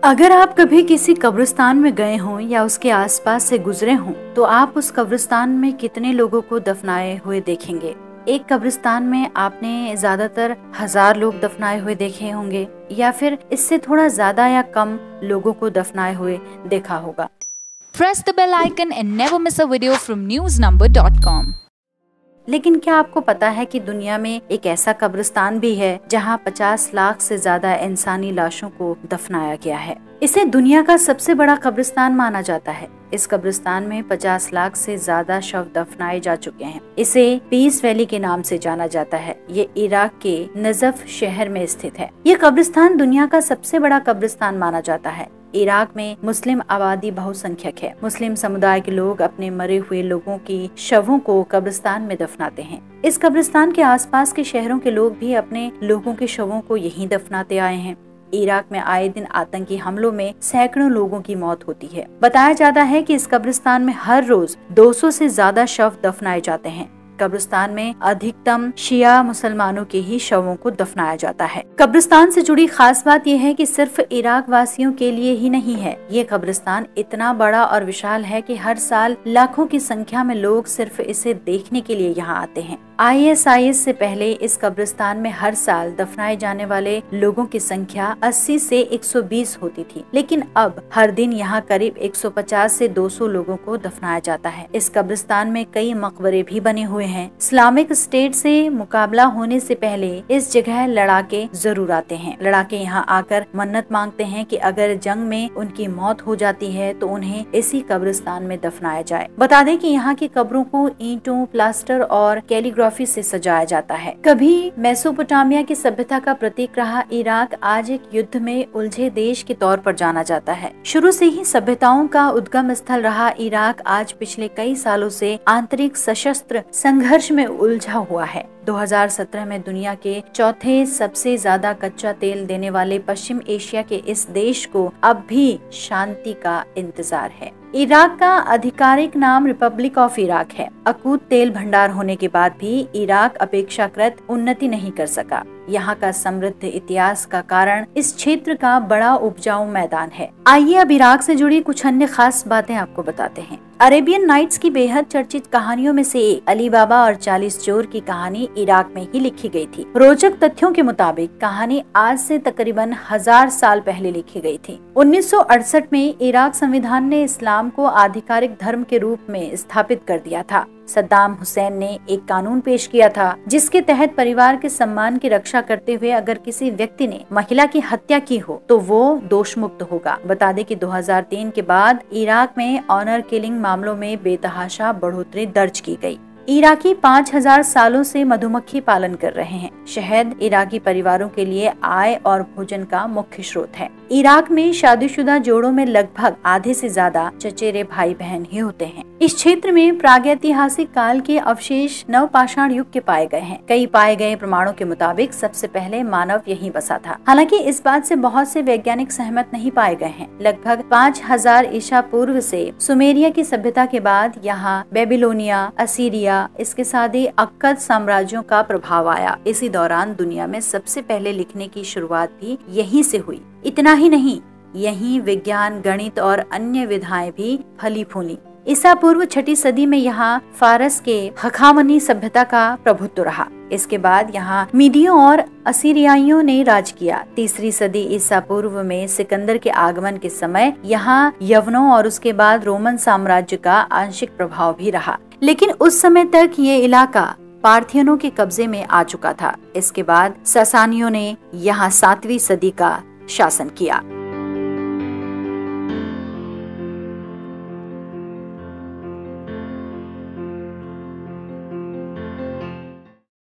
अगर आप कभी किसी कब्रिस्तान में गए हों या उसके आसपास से गुजरे हों, तो आप उस कब्रिस्तान में कितने लोगों को दफनाए हुए देखेंगे। एक कब्रिस्तान में आपने ज्यादातर 1000 लोग दफनाए हुए देखे होंगे या फिर इससे थोड़ा ज्यादा या कम लोगों को दफनाए हुए देखा होगा। Press the bell icon and never miss a video from newsnumber.com। लेकिन क्या आपको पता है कि दुनिया में एक ऐसा कब्रिस्तान भी है जहां 50 लाख से ज्यादा इंसानी लाशों को दफनाया गया है। इसे दुनिया का सबसे बड़ा कब्रिस्तान माना जाता है। इस कब्रिस्तान में 50 लाख से ज्यादा शव दफनाए जा चुके हैं। इसे पीस वैली के नाम से जाना जाता है। ये इराक के नजफ शहर में स्थित है। ये कब्रिस्तान दुनिया का सबसे बड़ा कब्रिस्तान माना जाता है। इराक में मुस्लिम आबादी बहुसंख्यक है। मुस्लिम समुदाय के लोग अपने मरे हुए लोगों की शवों को कब्रिस्तान में दफनाते हैं। इस कब्रिस्तान के आसपास के शहरों के लोग भी अपने लोगों के शवों को यहीं दफनाते आए हैं। इराक में आए दिन आतंकी हमलों में सैकड़ों लोगों की मौत होती है। बताया जाता है कि इस कब्रिस्तान में हर रोज 200 से ज्यादा शव दफनाए जाते हैं। कब्रिस्तान में अधिकतम शिया मुसलमानों के ही शवों को दफनाया जाता है। कब्रिस्तान से जुड़ी खास बात यह है कि सिर्फ इराक वासियों के लिए ही नहीं है। ये कब्रिस्तान इतना बड़ा और विशाल है कि हर साल लाखों की संख्या में लोग सिर्फ इसे देखने के लिए यहाँ आते हैं। ISIS से पहले इस कब्रिस्तान में हर साल दफनाए जाने वाले लोगों की संख्या 80 से 120 होती थी, लेकिन अब हर दिन यहाँ करीब 150 से 200 लोगों को दफनाया जाता है। इस कब्रिस्तान में कई मकबरे भी बने हुए हैं। इस्लामिक स्टेट से मुकाबला होने से पहले इस जगह लड़ाके जरूर आते हैं। लड़ाके यहाँ आकर मन्नत मांगते हैं कि अगर जंग में उनकी मौत हो जाती है तो उन्हें इसी कब्रिस्तान में दफनाया जाए। बता दें कि यहाँ की कब्रों को ईंटों, प्लास्टर और कैलीग्राफी से सजाया जाता है। कभी मेसोपोटामिया की सभ्यता का प्रतीक रहा इराक आज एक युद्ध में उलझे देश के तौर पर जाना जाता है। शुरू से ही सभ्यताओं का उद्गम स्थल रहा इराक आज पिछले कई सालों से आंतरिक सशस्त्र संघर्ष में उलझा हुआ है। 2017 में दुनिया के चौथे सबसे ज्यादा कच्चा तेल देने वाले पश्चिम एशिया के इस देश को अब भी शांति का इंतजार है। इराक का आधिकारिक नाम रिपब्लिक ऑफ इराक है। अकूत तेल भंडार होने के बाद भी इराक अपेक्षाकृत उन्नति नहीं कर सका। यहाँ का समृद्ध इतिहास का कारण इस क्षेत्र का बड़ा उपजाऊ मैदान है। आइए अब इराक से जुड़ी कुछ अन्य खास बातें आपको बताते हैं। अरेबियन नाइट्स की बेहद चर्चित कहानियों में से एक अली बाबा और 40 चोर की कहानी इराक में ही लिखी गई थी। रोचक तथ्यों के मुताबिक कहानी आज से तकरीबन 1000 साल पहले लिखी गई थी। 1968 में इराक संविधान ने इस्लाम को आधिकारिक धर्म के रूप में स्थापित कर दिया था। सद्दाम हुसैन ने एक कानून पेश किया था जिसके तहत परिवार के सम्मान की रक्षा करते हुए अगर किसी व्यक्ति ने महिला की हत्या की हो तो वो दोषमुक्त होगा। बता दें कि 2003 के बाद इराक में ऑनर किलिंग मामलों में बेतहाशा बढ़ोतरी दर्ज की गई। इराकी 5000 सालों से मधुमक्खी पालन कर रहे हैं। शहद इराकी परिवारों के लिए आय और भोजन का मुख्य स्रोत है। इराक में शादीशुदा जोड़ों में लगभग आधे से ज्यादा चचेरे भाई बहन ही होते हैं। इस क्षेत्र में प्रागैतिहासिक काल के अवशेष नवपाषाण युग के पाए गए हैं। कई पाए गए प्रमाणों के मुताबिक सबसे पहले मानव यहीं बसा था। हालांकि इस बात से बहुत से वैज्ञानिक सहमत नहीं पाए गए हैं। लगभग 5000 ईसा पूर्व से सुमेरिया की सभ्यता के बाद यहाँ बेबीलोनिया, असीरिया, इसके साथ ही अक्कद साम्राज्यों का प्रभाव आया। इसी दौरान दुनिया में सबसे पहले लिखने की शुरुआत भी यहीं से हुई। इतना ही नहीं, यहीं विज्ञान, गणित और अन्य विधाएं भी फली फूली। ईसा पूर्व 6ठी सदी में यहाँ फारस के हखामनी सभ्यता का प्रभुत्व रहा। इसके बाद यहाँ मीडियों और असीरियाइयों ने राज किया। 3री सदी ईसा पूर्व में सिकंदर के आगमन के समय यहाँ यवनों और उसके बाद रोमन साम्राज्य का आंशिक प्रभाव भी रहा, लेकिन उस समय तक ये इलाका पार्थियनों के कब्जे में आ चुका था। इसके बाद ससानियों ने यहाँ 7वीं सदी का शासन किया।